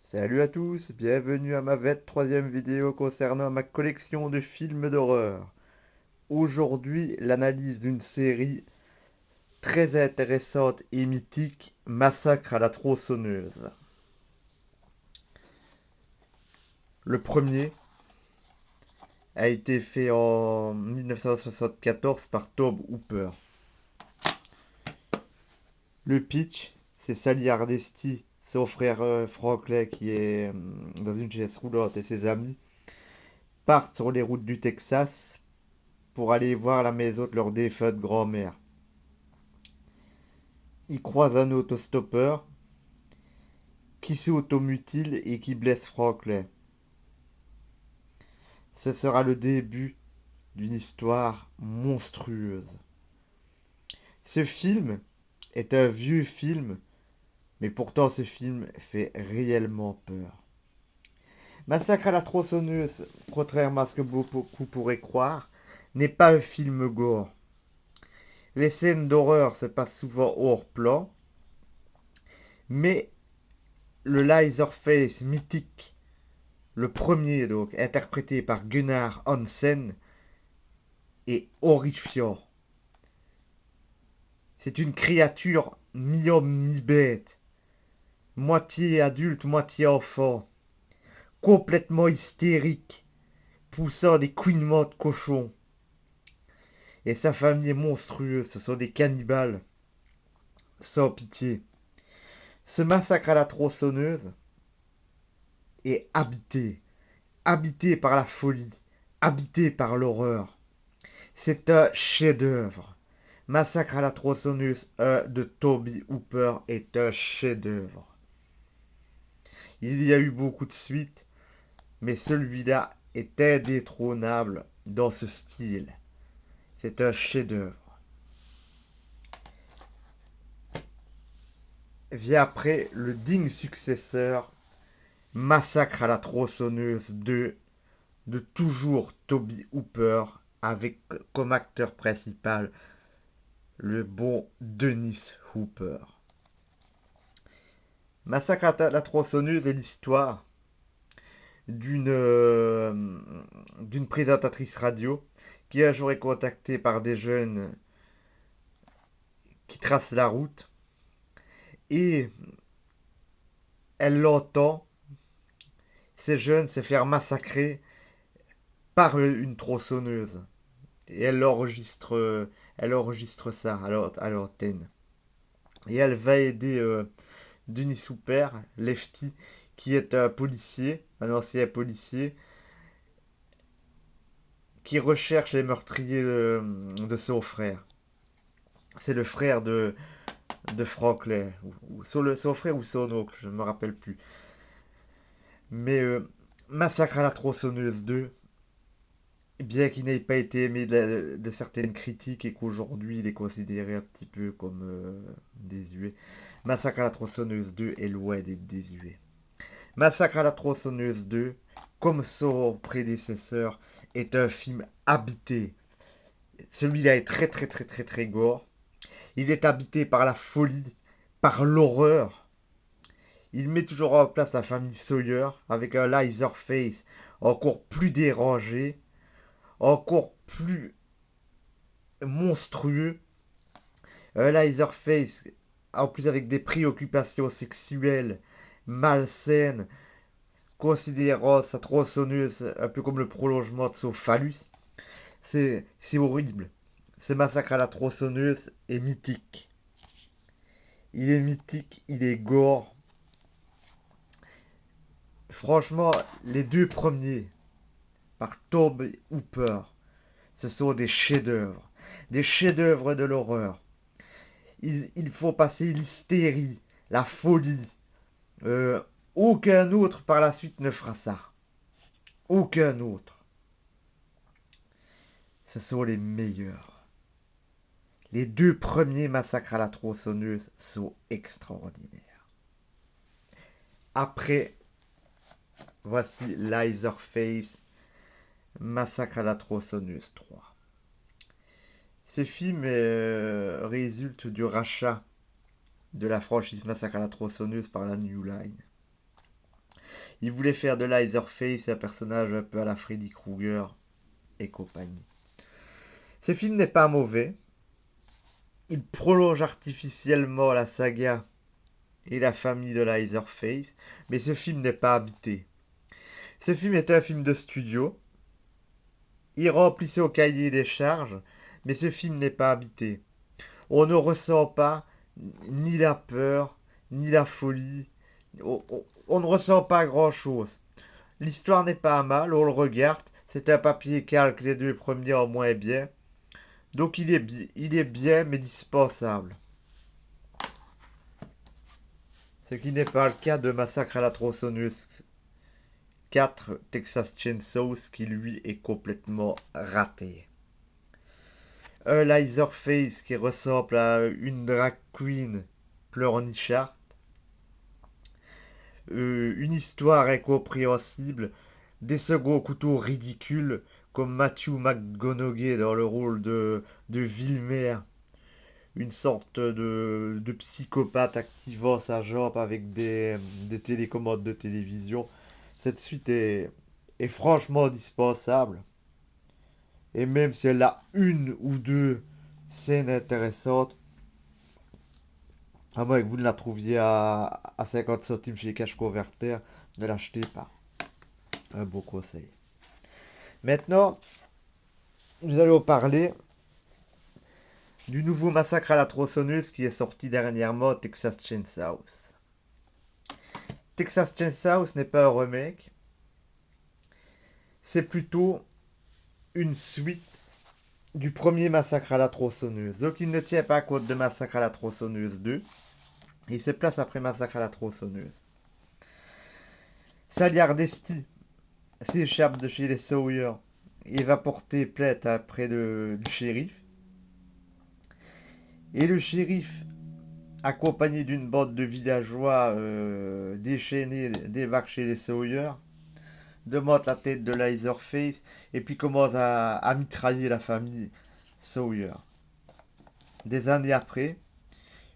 Salut à tous, bienvenue à ma 23e vidéo concernant ma collection de films d'horreur. Aujourd'hui, l'analyse d'une série très intéressante et mythique, Massacre à la tronçonneuse. Le premier a été fait en 1974 par Tobe Hooper. Le pitch, c'est Sally Hardesty, son frère Franklin qui est dans une chaise roulante et ses amis partent sur les routes du Texas pour aller voir la maison de leur défunte grand-mère. Ils croisent un autostoppeur qui s'automutile et qui blesse Franklin. Ce sera le début d'une histoire monstrueuse. Ce film est un vieux film, mais pourtant ce film fait réellement peur. Massacre à la tronçonneuse, contrairement à ce que beaucoup pourraient croire, n'est pas un film gore. Les scènes d'horreur se passent souvent hors plan, mais le Leatherface mythique, le premier donc, interprété par Gunnar Hansen, est horrifiant. C'est une créature mi-homme mi-bête, moitié adulte, moitié enfant, complètement hystérique, poussant des couinements de cochon. Et sa famille est monstrueuse, ce sont des cannibales, sans pitié. Ce massacre à la tronçonneuse est habité par la folie, habité par l'horreur. C'est un chef-d'œuvre. Massacre à la tronçonneuse 1 de Tobe Hooper est un chef-d'œuvre. Il y a eu beaucoup de suites, mais celui-là est indétrônable dans ce style. C'est un chef-d'œuvre. Vient après le digne successeur Massacre à la tronçonneuse 2 de toujours Tobe Hooper avec comme acteur principal le bon Dennis Hooper. Massacre à la tronçonneuse est l'histoire d'une présentatrice radio qui un jour est contactée par des jeunes qui tracent la route et elle l'entend, ces jeunes se faire massacrer par une tronçonneuse et elle enregistre ça à l'antenne et elle va aider Denis Hooper, Lefty, qui est un policier, un ancien policier qui recherche les meurtriers de son frère. C'est le frère de Franklin, ou son frère ou son oncle, je ne me rappelle plus. Mais Massacre à la tronçonneuse 2, bien qu'il n'ait pas été aimé de certaines critiques et qu'aujourd'hui il est considéré un petit peu comme désuet, Massacre à la tronçonneuse 2 est loin d'être désuet. Massacre à la tronçonneuse 2, comme son prédécesseur, est un film habité. Celui-là est très très très très très gore. Il est habité par la folie, par l'horreur. Il met toujours en place la famille Sawyer avec un Leatherface encore plus dérangé, encore plus monstrueux. Un Leatherface en plus avec des préoccupations sexuelles malsaines, considérant sa tronçonneuse un peu comme le prolongement de son phallus. C'est horrible. Ce massacre à la tronçonneuse est mythique. Il est mythique, il est gore. Franchement, les deux premiers, par Tobe Hooper, ce sont des chefs-d'œuvre. Des chefs-d'œuvre de l'horreur. Il faut passer l'hystérie, la folie. Euh, Aucun autre par la suite ne fera ça. Aucun autre. Ce sont les meilleurs. Les deux premiers massacres à la tronçonneuse sont extraordinaires. Après, voici Leatherface, Massacre à la tronçonneuse 3. Ce film résulte du rachat de la franchise Massacre à la tronçonneuse par la New Line. Il voulait faire de Leatherface un personnage un peu à la Freddy Krueger et compagnie. Ce film n'est pas mauvais. Il prolonge artificiellement la saga et la famille de Leatherface, mais ce film n'est pas habité. Ce film est un film de studio. Il remplit au cahier des charges, mais ce film n'est pas habité. On ne ressent pas ni la peur, ni la folie. On ne ressent pas grand-chose. L'histoire n'est pas mal, on le regarde. C'est un papier calque, les deux premiers en moins bien. Donc il est bien, mais dispensable. Ce qui n'est pas le cas de Massacre à la tronçonneuse 4 Texas Chainsaw, qui lui est complètement raté. Un Leatherface qui ressemble à une drag queen pleurnicharde. Une histoire incompréhensible. Des seconds couteaux ridicules comme Matthew McConaughey dans le rôle de Vilmer. Une sorte de psychopathe activant sa jambe avec des télécommandes de télévision. Cette suite est franchement dispensable. Et même si elle a une ou deux scènes intéressantes, à moins que vous ne la trouviez à 50 centimes chez Cash Converter, ne l'achetez pas. Un beau conseil. Maintenant, nous allons parler du nouveau Massacre à la tronçonneuse qui est sorti dernièrement, Texas Chainsaw. Texas Chainsaw n'est pas un remake, c'est plutôt une suite du premier Massacre à la tronçonneuse. Donc il ne tient pas compte de Massacre à la tronçonneuse 2. Il se place après Massacre à la tronçonneuse. Sally Hardesty s'échappe de chez les Sawyer et va porter plainte auprès du shérif. Et le shérif, accompagné d'une bande de villageois déchaînés, débarque chez les Sawyer, demande la tête de Leatherface et puis commence à mitrailler la famille Sawyer. Des années après,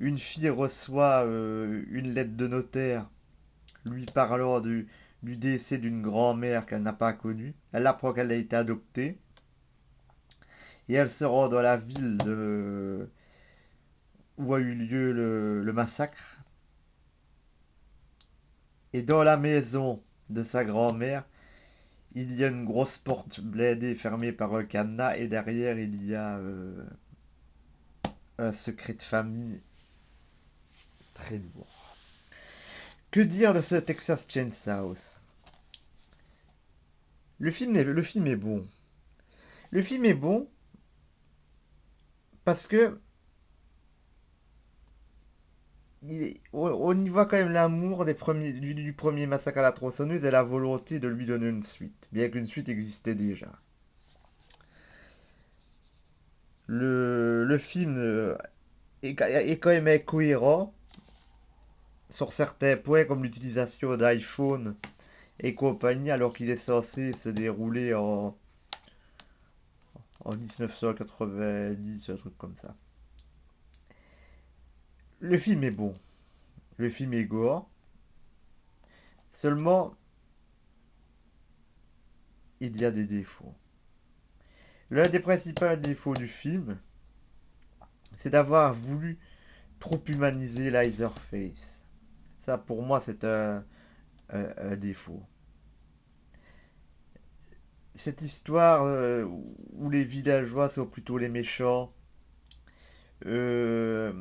une fille reçoit une lettre de notaire lui parlant du décès d'une grand-mère qu'elle n'a pas connue. Elle apprend qu'elle a été adoptée et elle se rend dans la ville où a eu lieu le massacre. Et dans la maison de sa grand-mère, il y a une grosse porte blindée fermée par un cadenas et derrière il y a un secret de famille très lourd. Que dire de ce Texas Chainsaw? Le film est bon. Le film est bon parce que on y voit quand même l'amour du premier Massacre à la tronçonneuse et la volonté de lui donner une suite, bien qu'une suite existait déjà. Le film est quand même incohérent sur certains points, comme l'utilisation d'iPhone et compagnie, alors qu'il est censé se dérouler en 1990, un truc comme ça. Le film est bon, le film est gore, seulement il y a des défauts. L'un des principaux défauts du film, c'est d'avoir voulu trop humaniser Leatherface. Ça, pour moi, c'est un défaut. Cette histoire où les villageois sont plutôt les méchants. euh,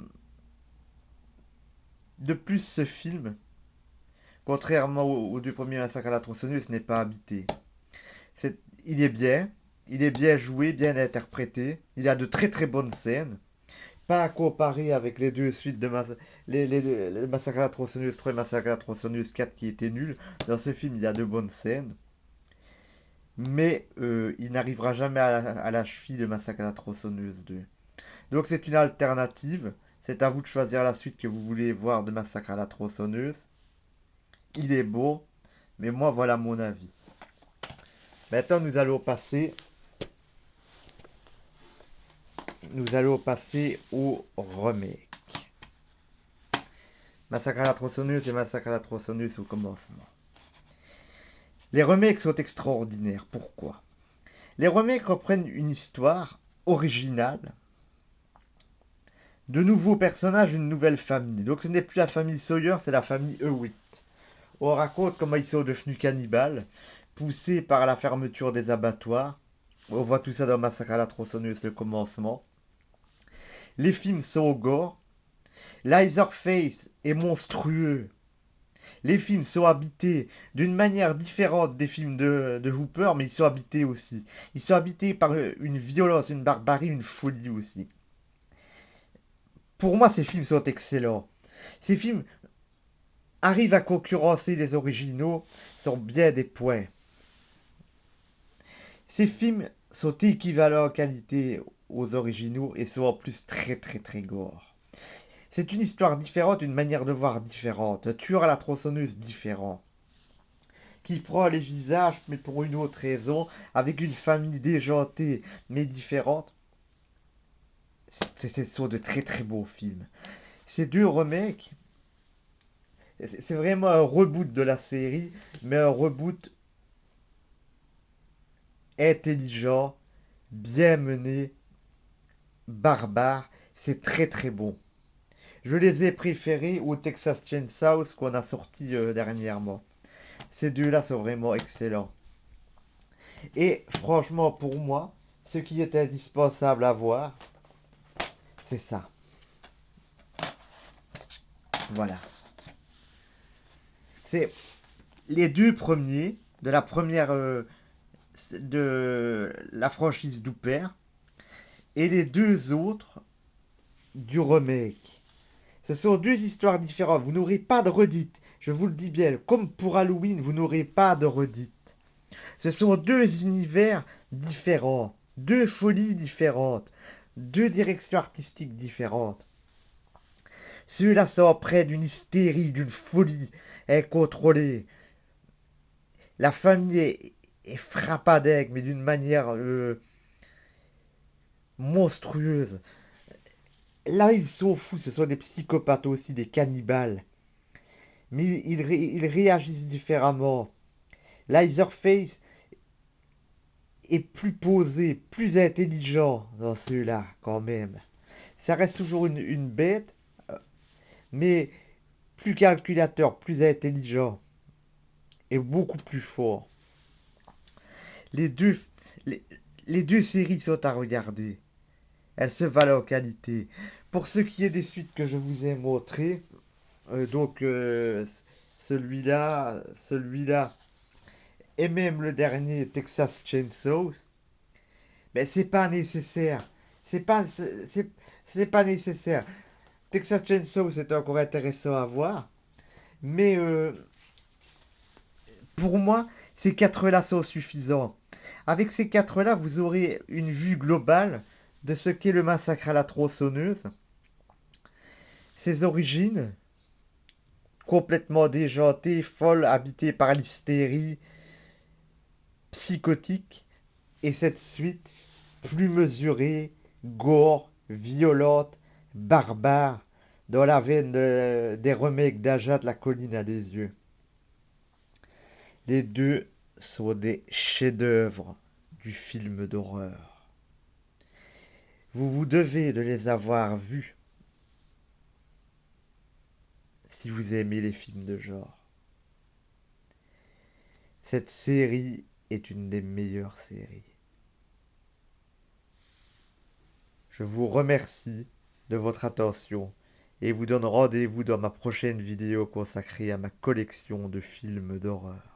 de plus, ce film, contrairement aux deux premiers Massacres à la tronçonneuse, n'est pas habité. Il est bien, il est bien joué, bien interprété. Il a de très très bonnes scènes. Pas à comparer avec les deux suites de le Massacre à la tronçonneuse 3 et Massacre à la tronçonneuse 4 qui étaient nuls. Dans ce film, il y a de bonnes scènes. Mais il n'arrivera jamais à la cheville de Massacre à la tronçonneuse 2. Donc c'est une alternative. C'est à vous de choisir la suite que vous voulez voir de Massacre à la tronçonneuse. Il est beau, mais moi voilà mon avis. Maintenant nous allons passer au remake. Massacre à la tronçonneuse et Massacre à la tronçonneuse au commencement. Les remakes sont extraordinaires. Pourquoi? Les remakes reprennent une histoire originale, de nouveaux personnages, une nouvelle famille. Donc ce n'est plus la famille Sawyer, c'est la famille Hewitt. On raconte comment ils sont devenus cannibales, poussés par la fermeture des abattoirs. On voit tout ça dans Massacre à la tronçonneuse, le commencement. Les films sont au gore. Leatherface est monstrueux. Les films sont habités d'une manière différente des films de Hooper, mais ils sont habités aussi. Ils sont habités par une violence, une barbarie, une folie aussi. Pour moi, ces films sont excellents. Ces films arrivent à concurrencer les originaux sur bien des points. Ces films sont équivalents en qualité aux originaux et sont en plus très très très gore. C'est une histoire différente, une manière de voir différente, un tueur à la tronçonneuse différent, qui prend les visages mais pour une autre raison, avec une famille déjantée mais différente. Ce sont de très très beaux films. Ces deux remakes, c'est vraiment un reboot de la série, mais un reboot intelligent, bien mené, barbare. C'est très très bon. Je les ai préférés au Texas Chainsaw qu'on a sorti dernièrement. Ces deux-là sont vraiment excellents. Et franchement, pour moi, ce qui est indispensable à voir, c'est ça. Voilà. C'est les deux premiers de la première de la franchise d'Hooper et les deux autres du remake. Ce sont deux histoires différentes. Vous n'aurez pas de redite. Je vous le dis bien. Comme pour Halloween, vous n'aurez pas de redite. Ce sont deux univers différents. Deux folies différentes. Deux directions artistiques différentes. Ceux-là sont près d'une hystérie, d'une folie incontrôlée. La famille est frappadègue, mais d'une manière monstrueuse. Là, ils sont fous, ce sont des psychopathes aussi, des cannibales. Mais ils réagissent différemment. Leatherface est plus posé, plus intelligent dans ceux-là, quand même. Ça reste toujours une bête, mais plus calculateur, plus intelligent et beaucoup plus fort. Les deux, les, les deux séries sont à regarder. Elles se valent en qualité. Pour ce qui est des suites que je vous ai montrées, donc celui-là, et même le dernier Texas Chainsaw, mais c'est pas nécessaire. C'est pas nécessaire. Texas Chainsaw, c'est encore intéressant à voir, mais pour moi, ces quatre-là sont suffisants. Avec ces quatre-là, vous aurez une vue globale de ce qu'est le massacre à la tronçonneuse, ses origines, complètement déjantée, folle, habitée par l'hystérie, psychotique, et cette suite plus mesurée, gore, violente, barbare, dans la veine des remakes d'Aja de la colline à des yeux. Les deux sont des chefs-d'œuvre du film d'horreur. Vous vous devez de les avoir vus si vous aimez les films de genre. Cette série est une des meilleures séries. Je vous remercie de votre attention et vous donne rendez-vous dans ma prochaine vidéo consacrée à ma collection de films d'horreur.